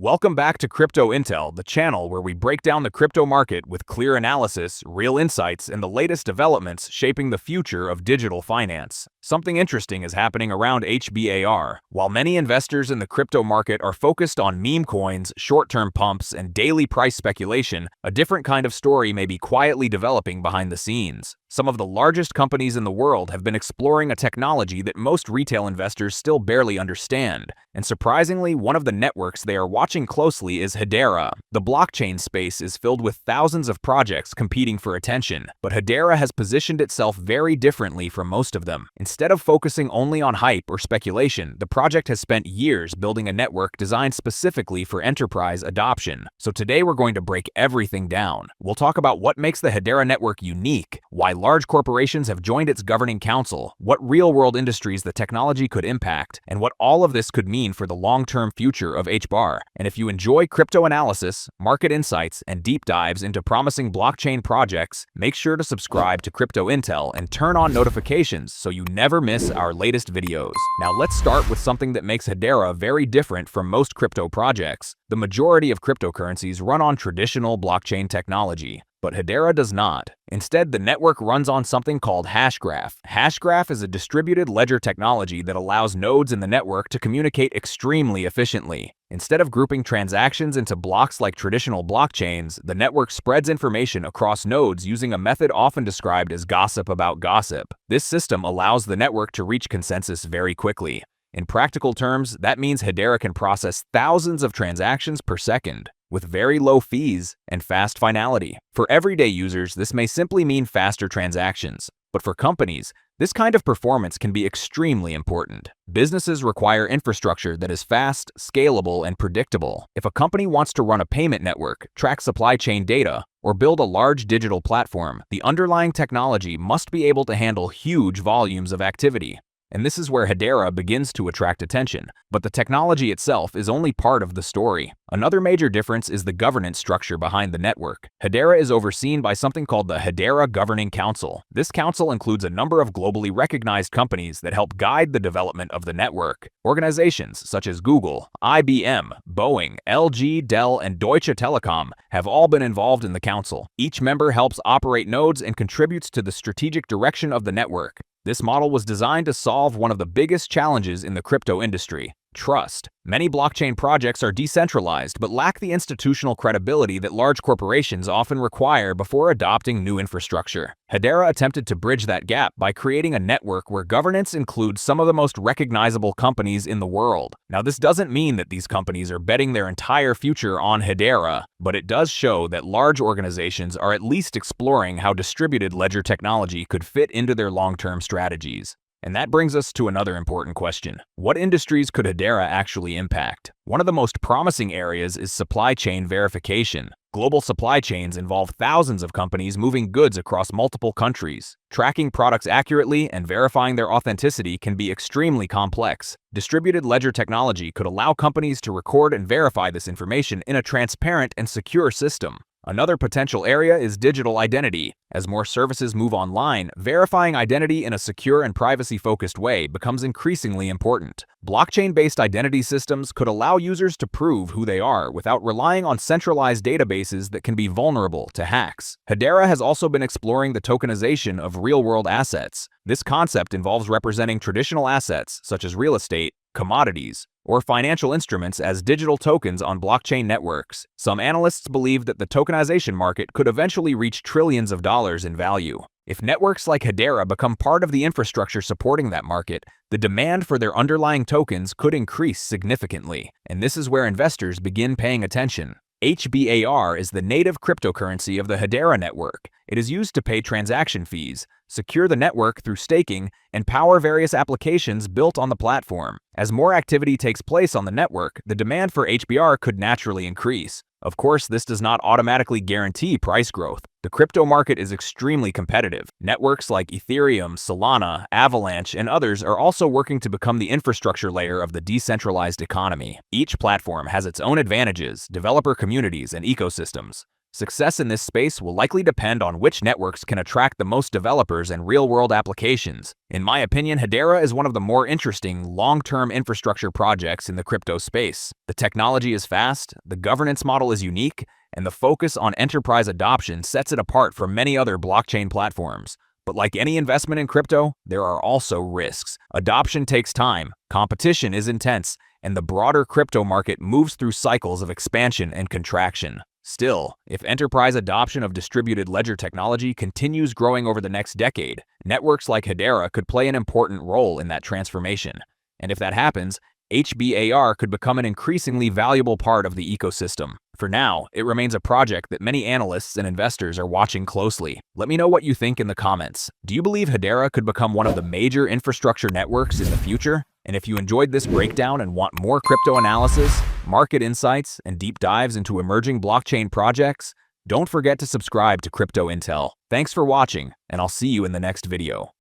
Welcome back to Crypto Intel, the channel where we break down the crypto market with clear analysis, real insights, and the latest developments shaping the future of digital finance. Something interesting is happening around HBAR. While many investors in the crypto market are focused on meme coins, short-term pumps, and daily price speculation, a different kind of story may be quietly developing behind the scenes. Some of the largest companies in the world have been exploring a technology that most retail investors still barely understand. And surprisingly, one of the networks they are watching closely is Hedera. The blockchain space is filled with thousands of projects competing for attention, but Hedera has positioned itself very differently from most of them. Instead of focusing only on hype or speculation, the project has spent years building a network designed specifically for enterprise adoption. So today we're going to break everything down. We'll talk about what makes the Hedera network unique, why large corporations have joined its governing council, what real-world industries the technology could impact, and what all of this could mean for the long-term future of HBAR. And if you enjoy crypto analysis, market insights, and deep dives into promising blockchain projects, make sure to subscribe to Crypto Intel and turn on notifications so you never miss our latest videos. Now let's start with something that makes Hedera very different from most crypto projects. The majority of cryptocurrencies run on traditional blockchain technology, but Hedera does not. Instead, the network runs on something called Hashgraph. Hashgraph is a distributed ledger technology that allows nodes in the network to communicate extremely efficiently. Instead of grouping transactions into blocks like traditional blockchains, the network spreads information across nodes using a method often described as gossip about gossip. This system allows the network to reach consensus very quickly. In practical terms, that means Hedera can process thousands of transactions per second, with very low fees and fast finality. For everyday users, this may simply mean faster transactions. But for companies, this kind of performance can be extremely important. Businesses require infrastructure that is fast, scalable, and predictable. If a company wants to run a payment network, track supply chain data, or build a large digital platform, the underlying technology must be able to handle huge volumes of activity. And this is where Hedera begins to attract attention. But the technology itself is only part of the story. Another major difference is the governance structure behind the network. Hedera is overseen by something called the Hedera Governing Council. This council includes a number of globally recognized companies that help guide the development of the network. Organizations such as Google, IBM, Boeing, LG, Dell, and Deutsche Telekom have all been involved in the council. Each member helps operate nodes and contributes to the strategic direction of the network. This model was designed to solve one of the biggest challenges in the crypto industry: trust. Many blockchain projects are decentralized but lack the institutional credibility that large corporations often require before adopting new infrastructure. Hedera attempted to bridge that gap by creating a network where governance includes some of the most recognizable companies in the world. Now, this doesn't mean that these companies are betting their entire future on Hedera, but it does show that large organizations are at least exploring how distributed ledger technology could fit into their long-term strategies. And that brings us to another important question. What industries could Hedera actually impact? One of the most promising areas is supply chain verification. Global supply chains involve thousands of companies moving goods across multiple countries. Tracking products accurately and verifying their authenticity can be extremely complex. Distributed ledger technology could allow companies to record and verify this information in a transparent and secure system. Another potential area is digital identity. As more services move online, verifying identity in a secure and privacy-focused way becomes increasingly important. Blockchain-based identity systems could allow users to prove who they are without relying on centralized databases that can be vulnerable to hacks. Hedera has also been exploring the tokenization of real-world assets. This concept involves representing traditional assets, such as real estate, commodities, or financial instruments as digital tokens on blockchain networks. Some analysts believe that the tokenization market could eventually reach trillions of dollars in value. If networks like Hedera become part of the infrastructure supporting that market, the demand for their underlying tokens could increase significantly, and this is where investors begin paying attention. HBAR is the native cryptocurrency of the Hedera network. It is used to pay transaction fees, secure the network through staking, and power various applications built on the platform. As more activity takes place on the network, the demand for HBAR could naturally increase. Of course, this does not automatically guarantee price growth. The crypto market is extremely competitive. Networks like Ethereum, Solana, Avalanche, and others are also working to become the infrastructure layer of the decentralized economy. Each platform has its own advantages, developer communities, and ecosystems. Success in this space will likely depend on which networks can attract the most developers and real-world applications. In my opinion, Hedera is one of the more interesting long-term infrastructure projects in the crypto space. The technology is fast, the governance model is unique, and the focus on enterprise adoption sets it apart from many other blockchain platforms. But like any investment in crypto, there are also risks. Adoption takes time, competition is intense, and the broader crypto market moves through cycles of expansion and contraction. Still, if enterprise adoption of distributed ledger technology continues growing over the next decade, networks like Hedera could play an important role in that transformation. And if that happens, HBAR could become an increasingly valuable part of the ecosystem. For now, it remains a project that many analysts and investors are watching closely. Let me know what you think in the comments. Do you believe Hedera could become one of the major infrastructure networks in the future? And if you enjoyed this breakdown and want more crypto analysis, market insights, and deep dives into emerging blockchain projects, don't forget to subscribe to Crypto Intel. Thanks for watching, and I'll see you in the next video.